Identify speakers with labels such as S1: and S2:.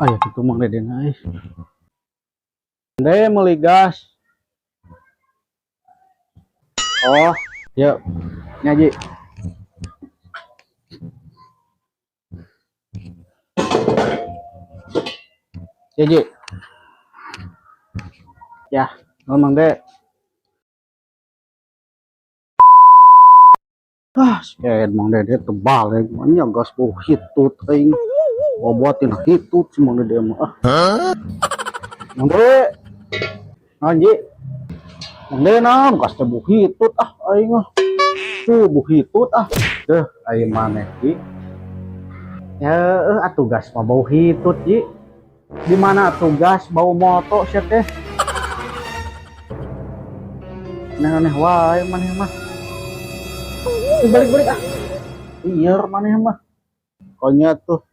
S1: Ayo itu mang dede naik. Dede meli gas. Oh, yuk. Nyaji. Nyaji. Ya, ngomong deh. Sekian mang dede tebal ya. Mana gas bau hitut aing. Buatin hitut si mang dede mah. Mang dede. Nyaji. Mang dede naon gas teh bau hitut aing mah. Tuh bau hitut Teh aing maneh Ji. Ya atuh gas mah bau hitut Ji. Di mana tugas bau moto sia teh. Aneh-aneh wae maneh mah. Balik-balik Iya maneh mah. Pokoknya tuh